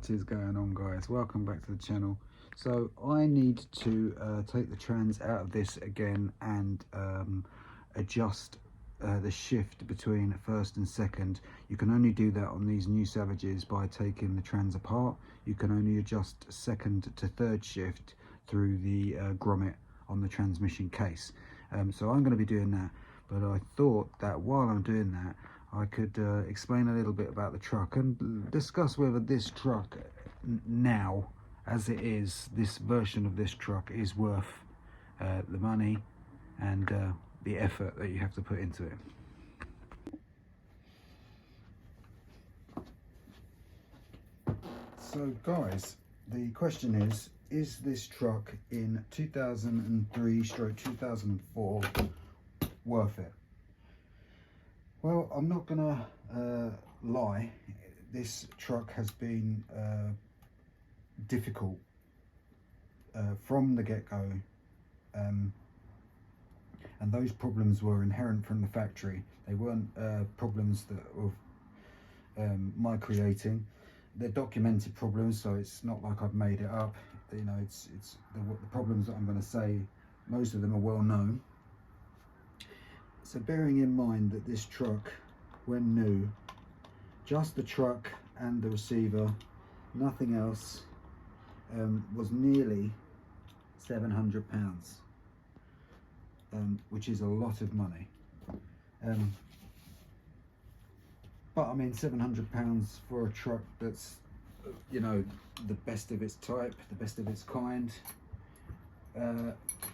What is going on, guys? Welcome back to the channel. So I need to take the trans out of this again and adjust the shift between first and second. You can only do that on these new Savages by taking the trans apart. You can only adjust second to third shift through the grommet on the transmission case. So I'm going to be doing that, but I thought that while I'm doing that I could explain a little bit about the truck and discuss whether this truck now, as it is, this version of this truck is worth the money and the effort that you have to put into it. So guys, the question is this truck in 2003/2004 worth it? Well, I'm not gonna lie, this truck has been difficult from the get-go, and those problems were inherent from the factory. They weren't problems that of my creating. They're documented problems, so it's not like I've made it up. You know, it's the problems that I'm going to say, most of them are well known. So bearing in mind that this truck, when new, just the truck and the receiver, nothing else, was nearly £700, which is a lot of money. But I mean, £700 for a truck that's, you know, the best of its type, the best of its kind,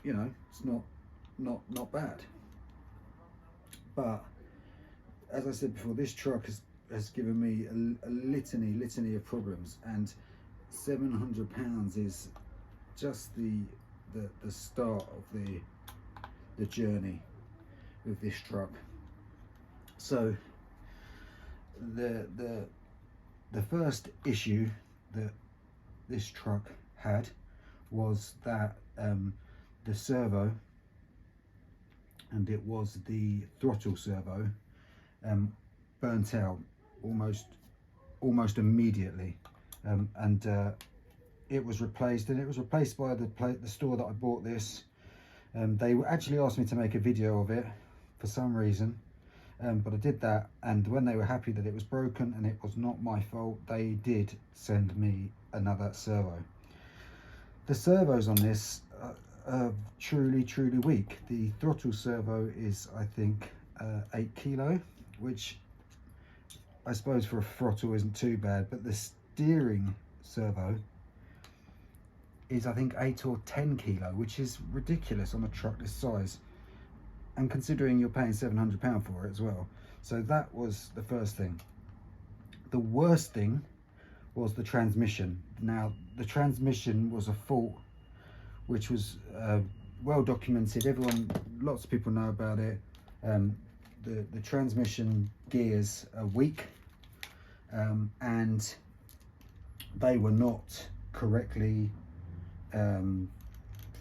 you know, it's not bad. But as I said before, this truck has given me a litany of problems, and £700 is just the start of the journey with this truck. So the first issue that this truck had was that the servo, and it was the throttle servo, burnt out almost immediately, and it was replaced, and it was replaced by the store that I bought this. They actually asked me to make a video of it for some reason, but I did that, and when they were happy that it was broken and it was not my fault, they did send me another servo. The servos on this are truly weak. The throttle servo is, I think, 8 kilo, which I suppose for a throttle isn't too bad, but the steering servo is, I think, 8 or 10 kilo, which is ridiculous on a truck this size, and considering you're paying £700 for it as well. So that was the first thing. The worst thing was the transmission. Now, the transmission was a fault which was well documented. Lots of people know about it. The transmission gears are weak, and they were not correctly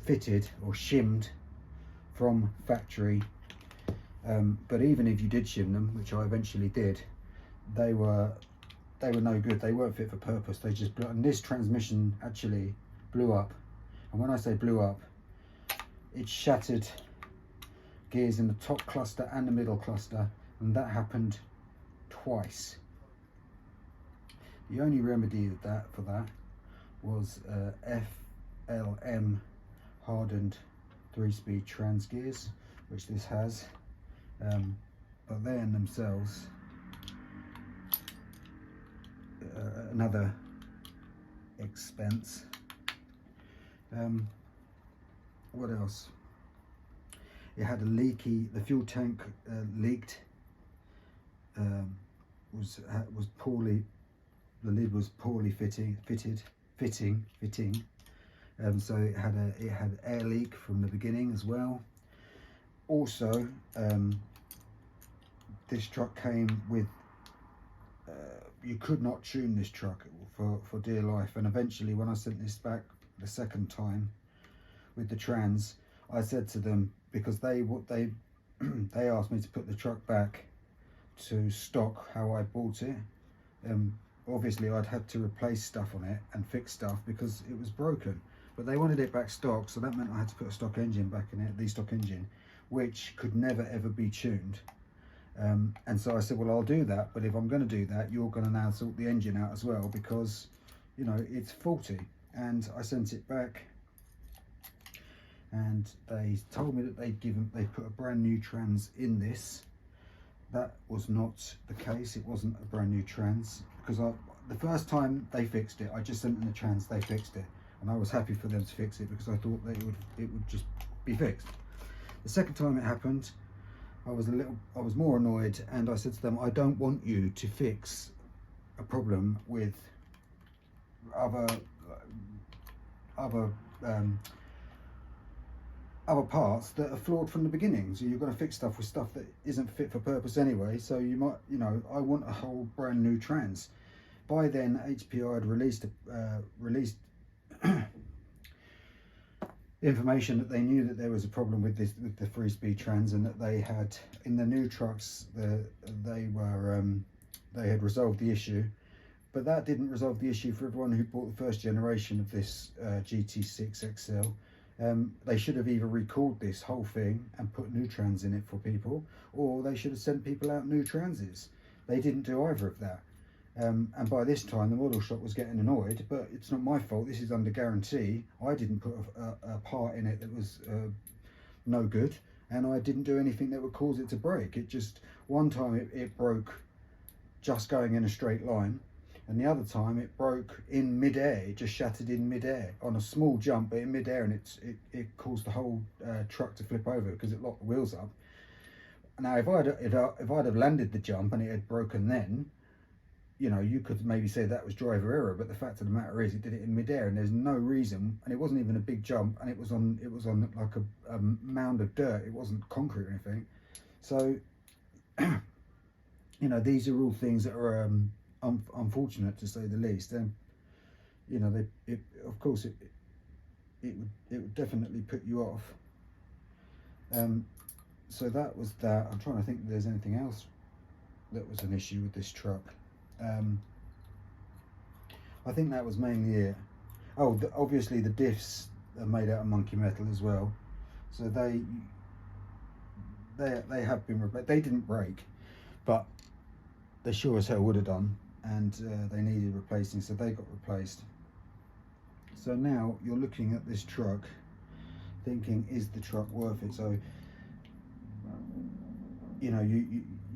fitted or shimmed from factory. But even if you did shim them, which I eventually did, they were no good. They weren't fit for purpose. They just blew up. And this transmission actually blew up. And when I say blew up, it shattered gears in the top cluster and the middle cluster, and that happened twice. The only remedy for that was FLM hardened 3-speed trans gears, which this has, but they in themselves another expense. What else? It had the fuel tank leaked, was poorly, the lid was poorly fitting, so it had air leak from the beginning as well. Also, this truck came with, you could not tune this truck for dear life, and eventually when I sent this back the second time with the trans, I said to them, because they asked me to put the truck back to stock how I bought it, obviously I'd had to replace stuff on it and fix stuff because it was broken. But they wanted it back stock, so that meant I had to put a stock engine back in it, the stock engine, which could never ever be tuned. And so I said, well, I'll do that, but if I'm going to do that, you're going to now sort the engine out as well, because, you know, it's faulty. And I sent it back, and they told me that they put a brand new trans in this. That was not the case. It wasn't a brand new trans, because the first time they fixed it, I just sent them the trans, they fixed it, and I was happy for them to fix it because I thought that it would just be fixed. The second time it happened, I was more annoyed, and I said to them, I don't want you to fix a problem with other parts that are flawed from the beginning. So you're going to fix stuff with stuff that isn't fit for purpose anyway. So you might, you know, I want a whole brand new trans. By then, HPI had released information that they knew that there was a problem with the 3-speed trans, and that they had in the new trucks they had resolved the issue. But that didn't resolve the issue for everyone who bought the first generation of this GT6 XL. They should have either recalled this whole thing and put new trans in it for people, or they should have sent people out new transes. They didn't do either of that. And by this time the model shop was getting annoyed, but it's not my fault. This is under guarantee. I didn't put a part in it that was no good, and I didn't do anything that would cause it to break. It just, one time it broke just going in a straight line, and the other time it broke in mid-air. It just shattered in mid-air on a small jump, but in mid-air, and it caused the whole truck to flip over because it locked the wheels up. Now if I'd have landed the jump and it had broken then, you know, you could maybe say that was driver error, but the fact of the matter is it did it in midair, and there's no reason, and it wasn't even a big jump, and it was on like a mound of dirt. It wasn't concrete or anything. So you know, these are all things that are unfortunate, to say the least. And you know, of course it would definitely put you off. So that was that. I'm trying to think if there's anything else that was an issue with this truck. I think that was mainly it. Oh, obviously the diffs are made out of monkey metal as well, so they have been repaired. They didn't break, but they sure as hell would have done, and they needed replacing, so they got replaced. So now you're looking at this truck thinking, is the truck worth it? So you know,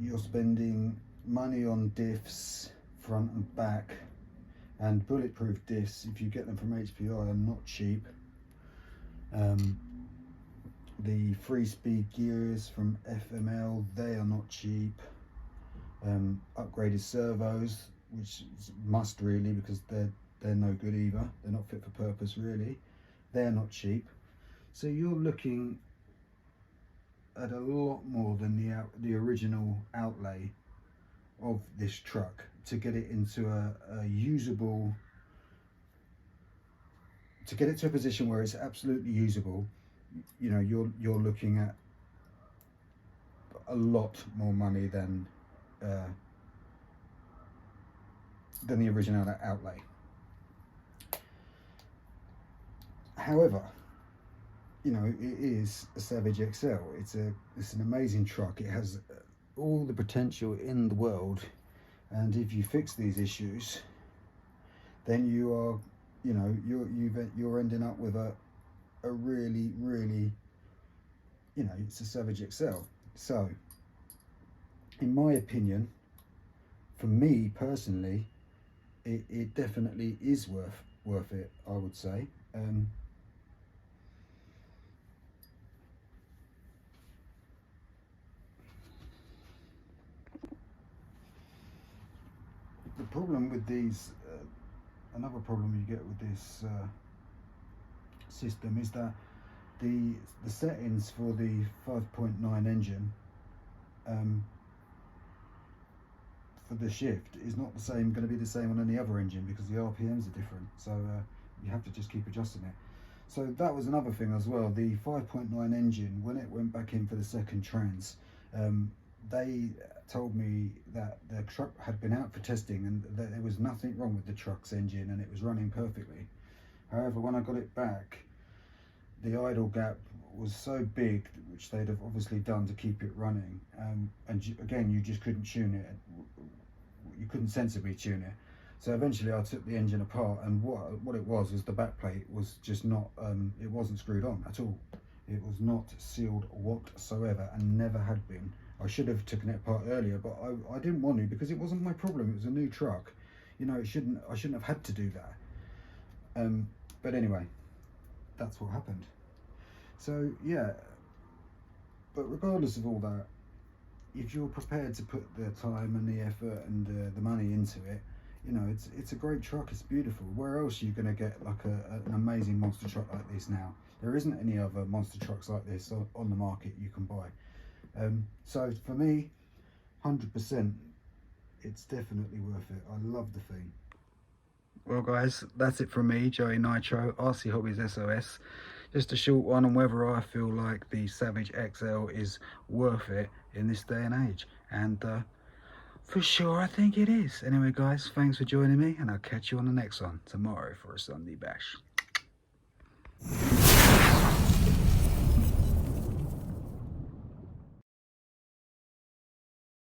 you're spending money on diffs front and back, and bulletproof diffs, if you get them from HPI, are not cheap. The 3-speed gears from FML, they are not cheap. Upgraded servos, which must really, because they're no good either. They're not fit for purpose really. They're not cheap. So you're looking at a lot more than the original outlay of this truck to get it into a usable, to get it to a position where it's absolutely usable. You know, you're looking at a lot more money than the original outlay. However, you know, it is a Savage XL. It's an amazing truck. It has all the potential in the world, and if you fix these issues, then you are, you know, you're ending up with a really, you know, it's a Savage XL. So in my opinion, for me personally, it definitely is worth it, I would say. The problem with these, another problem you get with this system is that the settings for the 5.9 engine for the shift is not going to be the same on any other engine, because the RPMs are different. So you have to just keep adjusting it. So that was another thing as well. The 5.9 engine, when it went back in for the second trans, they told me that the truck had been out for testing and that there was nothing wrong with the truck's engine and it was running perfectly. However, when I got it back, the idle gap was so big, which they'd have obviously done to keep it running, and again, you just couldn't tune it. You couldn't sensibly tune it. So eventually I took the engine apart, and what it was the back plate was just not, it wasn't screwed on at all. It was not sealed whatsoever and never had been. I should have taken it apart earlier, but I didn't want to, because it wasn't my problem. It was a new truck. You know, I shouldn't have had to do that. But anyway, that's what happened. So yeah, but regardless of all that, if you're prepared to put the time and the effort and the money into it, you know, it's a great truck. It's beautiful. Where else are you going to get like an amazing monster truck like this now? There isn't any other monster trucks like this on the market you can buy. So for me, 100%, it's definitely worth it. I love the thing. Well guys, that's it from me, Joey Nitro, RC Hobbies SOS. Just a short one on whether I feel like the Savage XL is worth it in this day and age. And for sure, I think it is. Anyway guys, thanks for joining me, and I'll catch you on the next one tomorrow for a Sunday bash.